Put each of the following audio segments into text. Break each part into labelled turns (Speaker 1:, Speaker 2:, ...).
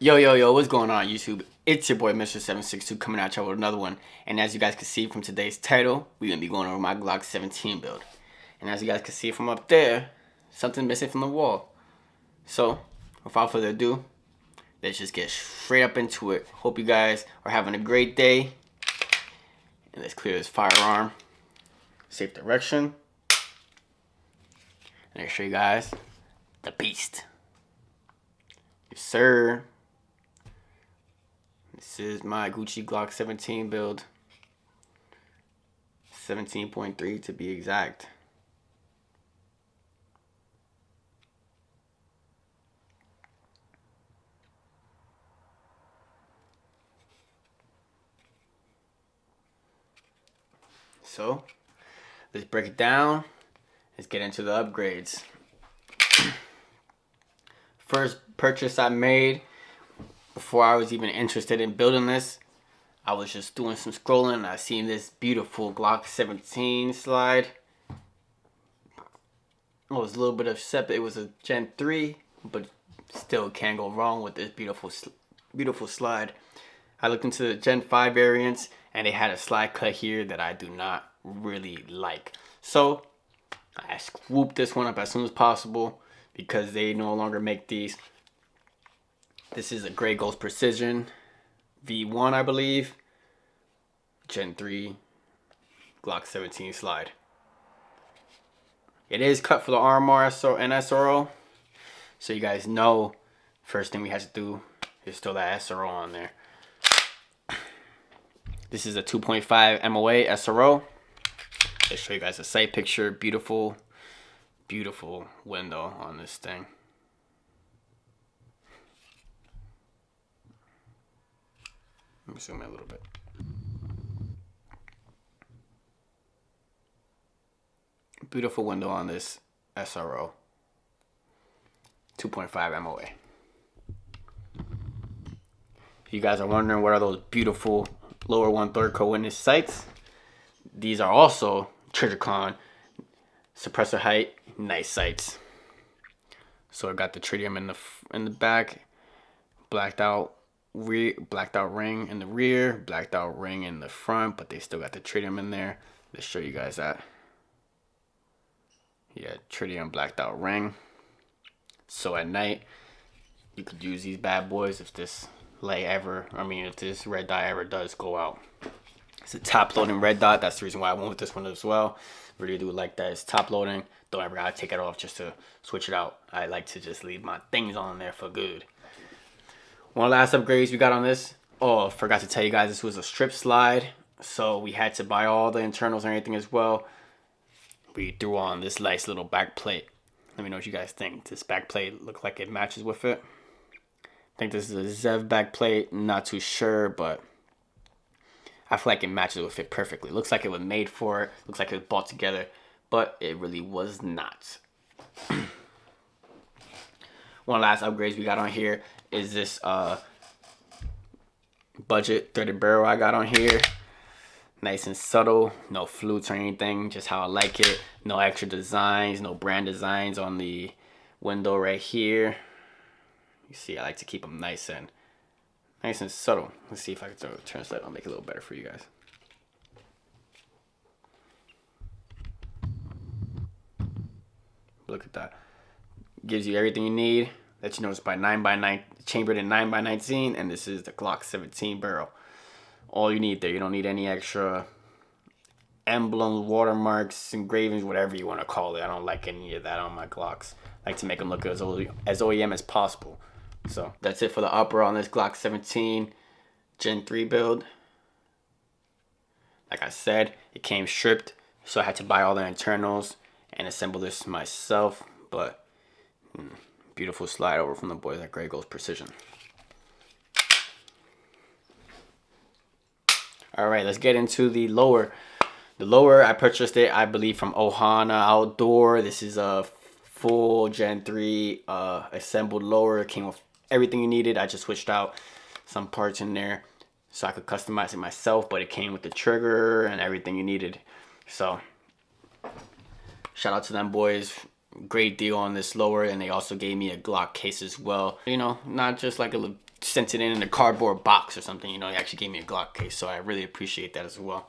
Speaker 1: Yo, what's going on YouTube? It's your boy Mr. 762 coming at y'all with another one. And as you guys can see from today's title, we're going to be going over my Glock 17 build. And as you guys can see from up there, something missing from the wall. So, without further ado, let's just get straight up into it. Hope you guys are having a great day. And let's clear this firearm. Safe direction. And I'll show you guys the beast. Yes, sir. This is my Gucci Glock 17 build. 17.3 to be exact. So, let's break it down. Let's get into the upgrades. First purchase I made before I was even interested in building this, I was just doing some scrolling and I seen this beautiful Glock 17 slide. It was a little bit upset, but it was a Gen 3, but still can't go wrong with this beautiful slide. I looked into the Gen 5 variants and they had a slide cut here that I do not really like. So I swooped this one up as soon as possible because they no longer make these. This is a Grey Ghost Precision V1, I believe. Gen 3 Glock 17 slide. It is cut for the RMR and SRO. So you guys know, first thing we had to do is throw that SRO on there. This is a 2.5 MOA SRO. Let's show you guys a sight picture. Beautiful, beautiful window on this thing. Let me zoom in a little bit. Beautiful window on this SRO. 2.5 MOA. If you guys are wondering what are those beautiful lower 1/3 co-witness sights, these are also Trijicon suppressor height nice sights. So I got the tritium in the back, blacked out ring in the rear, blacked out ring in the front, but they still got the tritium in there. Let's show you guys that. Yeah, tritium blacked out ring. So at night, you could use these bad boys if this if this red dot ever does go out. It's a top loading red dot. That's the reason why I went with this one as well. Really do like that. It's top loading. Don't ever gotta take it off just to switch it out. I like to just leave my things on there for good. One last upgrades we got on this. Oh, forgot to tell you guys, this was a strip slide. So we had to buy all the internals and everything as well. We threw on this nice little back plate. Let me know what you guys think. This back plate look like it matches with it. I think this is a Zev back plate. Not too sure, but I feel like it matches with it perfectly. Looks like it was made for it. Looks like it was bought together, but it really was not. One last upgrades we got on here is this budget threaded barrel I got on here. Nice and subtle, no flutes or anything, just how I like it. No extra designs, no brand designs on the window right here. You see, I like to keep them nice and subtle. Let's see if I can turn this light on, make it a little better for you guys. Look at that. Gives you everything you need. Let you know it's by 9x9, chambered in 9x19, and this is the Glock 17 barrel. All you need there. You don't need any extra emblems, watermarks, engravings, whatever you want to call it. I don't like any of that on my Glocks. I like to make them look as OEM as possible. So that's it for the upper on this Glock 17 Gen 3 build. Like I said, it came stripped, so I had to buy all the internals and assemble this myself. But beautiful slide over from the boys at Grey Ghost Precision. Alright, let's get into the lower. The lower, I purchased it, I believe, from Ohana Outdoor. This is a full Gen 3 assembled lower. It came with everything you needed. I just switched out some parts in there so I could customize it myself, but it came with the trigger and everything you needed. So, shout out to them boys. Great deal on this lower, and they also gave me a Glock case as well. You know, not just like a sent it in a cardboard box or something. You know, he actually gave me a Glock case, so I really appreciate that as well.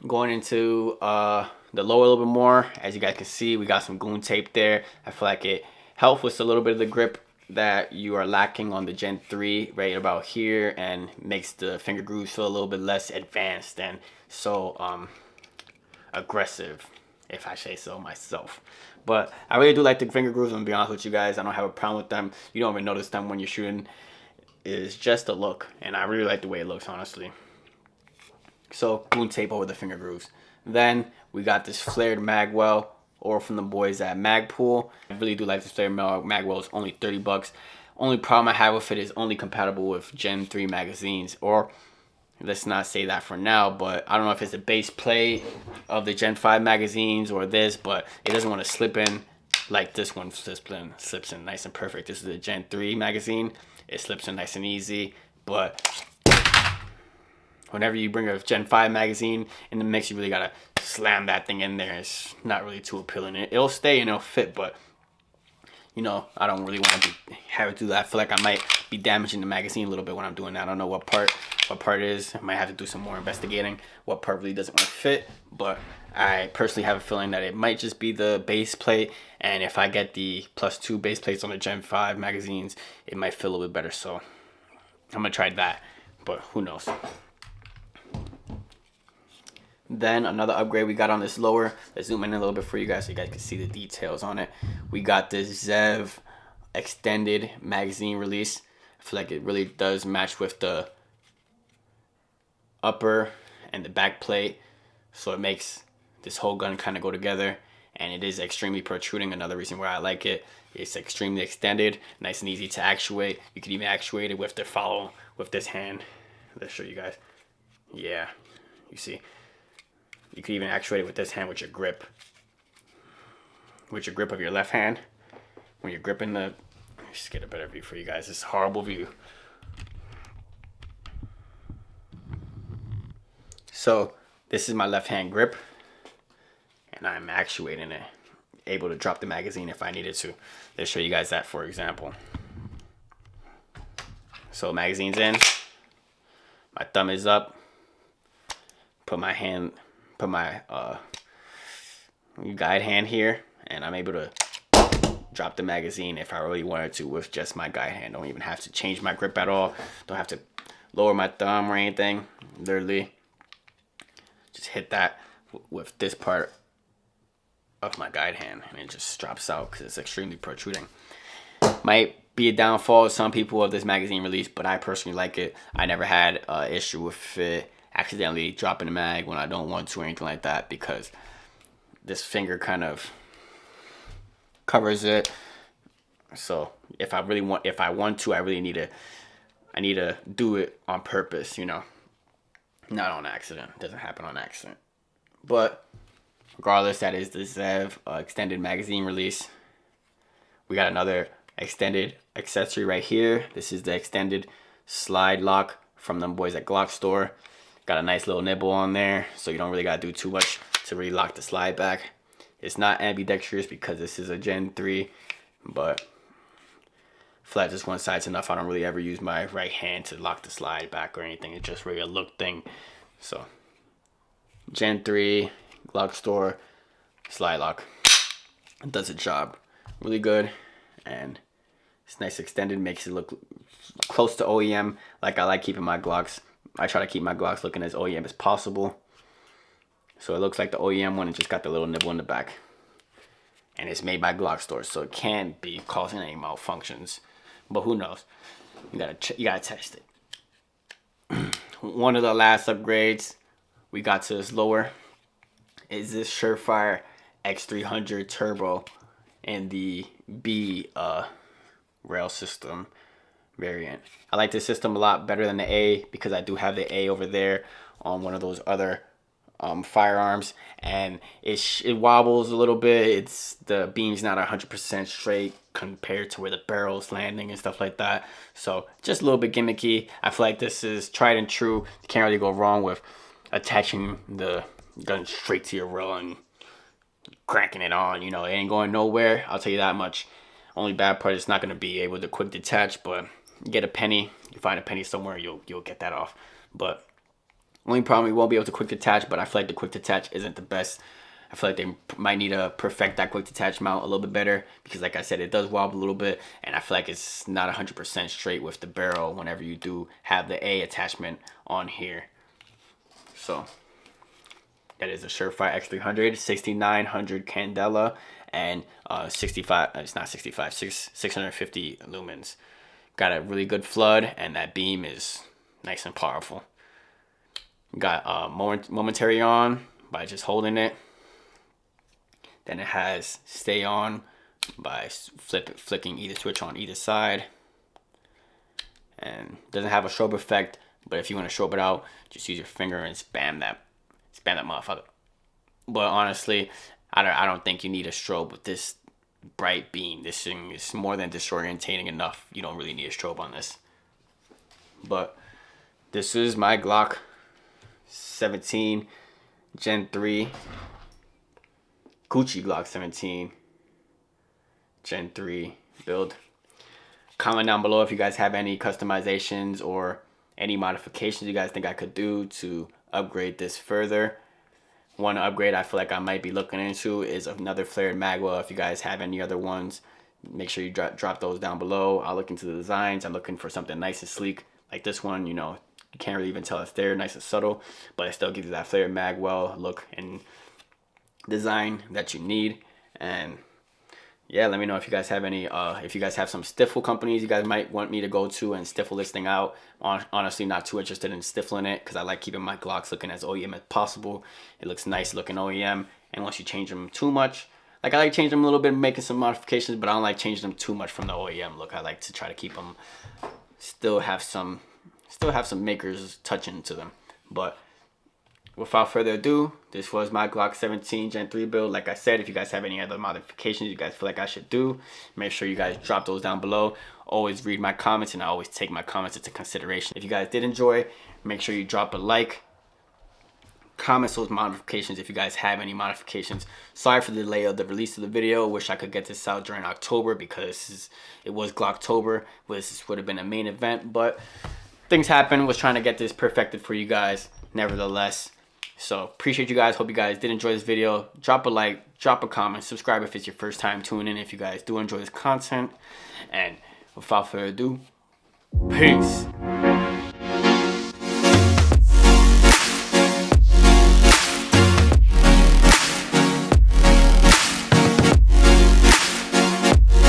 Speaker 1: Going into the lower a little bit more, as you guys can see, we got some goon tape there. I feel like it helps with a little bit of the grip that you are lacking on the Gen 3 right about here, and makes the finger grooves feel a little bit less advanced and so aggressive, if I say so myself. But I really do like the finger grooves. I'm gonna be honest with you guys, I don't have a problem with them. You don't even notice them when you're shooting. It's just a look, and I really like the way it looks, honestly. So goon tape over the finger grooves. Then we got this flared magwell, or from the boys at Magpool. I really do like this flared magwell. It's only 30 bucks. Only problem I have with it is only compatible with Gen 3 magazines, or let's not say that for now, but I don't know if it's the base plate of the Gen 5 magazines or this, but it doesn't want to slip in like this one slips in nice and perfect. This is the Gen 3 magazine. It slips in nice and easy, but whenever you bring a Gen 5 magazine in the mix, you really gotta slam that thing in there. It's not really too appealing. It'll stay and it'll fit, but you know, I don't really want to have it do that. I feel like I might be damaging the magazine a little bit when I'm doing that. I don't know what part it is. I might have to do some more investigating. What part really doesn't want to fit, but I personally have a feeling that it might just be the base plate, and if I get the +2 base plates on the Gen 5 magazines, it might feel a little bit better. So I'm gonna try that, but who knows. Then another upgrade we got on this lower. Let's zoom in a little bit for you guys so you guys can see the details on it. We got this Zev extended magazine release. I feel like it really does match with the upper and the back plate, so it makes this whole gun kind of go together, and it is extremely protruding. Another reason why I like it. It's extremely extended, nice and easy to actuate. You can even actuate it with the follow with this hand. Let's show you guys. Yeah, you see. You can even actuate it with this hand with your grip. With your grip of your left hand. When you're gripping the... Let's just get a better view for you guys. This is a horrible view. So, this is my left hand grip. And I'm actuating it. Able to drop the magazine if I needed to. Let's show you guys that, for example. So, magazine's in. My thumb is up. Put my guide hand here, and I'm able to drop the magazine if I really wanted to with just my guide hand. Don't even have to change my grip at all. Don't have to lower my thumb or anything. Literally just hit that with this part of my guide hand, and it just drops out because it's extremely protruding. Might be a downfall of some people of this magazine release, but I personally like it. I never had an issue with it accidentally dropping the mag when I don't want to or anything like that, because this finger kind of covers it. So if I want to, I really need to do it on purpose, you know, not on accident. It doesn't happen on accident. But regardless, that is the Zev extended magazine release. We got another extended accessory right here. This is the extended slide lock from them boys at Glock store. Got a nice little nibble on there, so you don't really gotta do too much to really lock the slide back. It's not ambidextrous because this is a Gen 3, but flat just one side's enough. I don't really ever use my right hand to lock the slide back or anything. It's just really a look thing. So Gen 3 Glock store slide lock does its job really good, and it's nice extended, makes it look close to OEM. Like I like keeping my Glocks. I try to keep my Glocks looking as OEM as possible. So it looks like the OEM one, it just got the little nibble in the back. And it's made by Glock stores, so it can't be causing any malfunctions. But who knows? You gotta test it. One of the last upgrades we got to this lower is this Surefire X300 Turbo in the B rail system variant. I like this system a lot better than the A because I do have the A over there on one of those other firearms, and it wobbles a little bit. The beam's not 100% straight compared to where the barrel's landing and stuff like that. So just a little bit gimmicky. I feel like this is tried and true. You can't really go wrong with attaching the gun straight to your rail and cranking it on. You know, it ain't going nowhere. I'll tell you that much. Only bad part is not gonna be able to quick detach, but you get a penny, you find a penny somewhere, you'll get that off. But only problem, you won't be able to quick detach, but I feel like the quick detach isn't the best. I feel like they might need to perfect that quick detach mount a little bit better, because like I said, it does wobble a little bit, and I feel like it's not 100% straight with the barrel whenever you do have the A attachment on here. So that is a Surefire X300, 6900 candela, and 65, it's not 65, 650 lumens. Got a really good flood, and that beam is nice and powerful. Got momentary on by just holding it. Then it has stay on by flicking either switch on either side. And doesn't have a strobe effect, but if you want to strobe it out, just use your finger and spam that motherfucker. But honestly, I don't think you need a strobe with this bright beam. This thing is more than disorientating enough. You don't really need a strobe on this. But this is my Glock 17 Gen 3, Gucci Glock 17 Gen 3 build. Comment down below if you guys have any customizations or any modifications you guys think I could do to upgrade this further. One upgrade I feel like I might be looking into is another flared magwell. If you guys have any other ones, make sure you drop those down below. I'll look into the designs. I'm looking for something nice and sleek like this one. You know, you can't really even tell it's there, nice and subtle, but it still gives you that flared magwell look and design that you need. And yeah, let me know if you guys have any if you guys have some stiffle companies you guys might want me to go to and stiffle this thing out. Honestly, not too interested in stiffling it, because I like keeping my Glocks looking as OEM as possible. It looks nice looking OEM, and once you change them too much, like I like changing them a little bit, making some modifications, but I don't like changing them too much from the OEM look. I like to try to keep them still have some makers touch into them. But without further ado, this was my Glock 17 Gen 3 build. Like I said, if you guys have any other modifications you guys feel like I should do, make sure you guys drop those down below. Always read my comments, and I always take my comments into consideration. If you guys did enjoy, make sure you drop a like. Comment those modifications if you guys have any modifications. Sorry for the delay of the release of the video. Wish I could get this out during October, because it was Glocktober. This would have been a main event, but things happen. Was trying to get this perfected for you guys nevertheless. So appreciate you guys. Hope you guys did enjoy this video. Drop a like, drop a comment, subscribe if it's your first time tuning in, if you guys do enjoy this content. And without further ado, peace.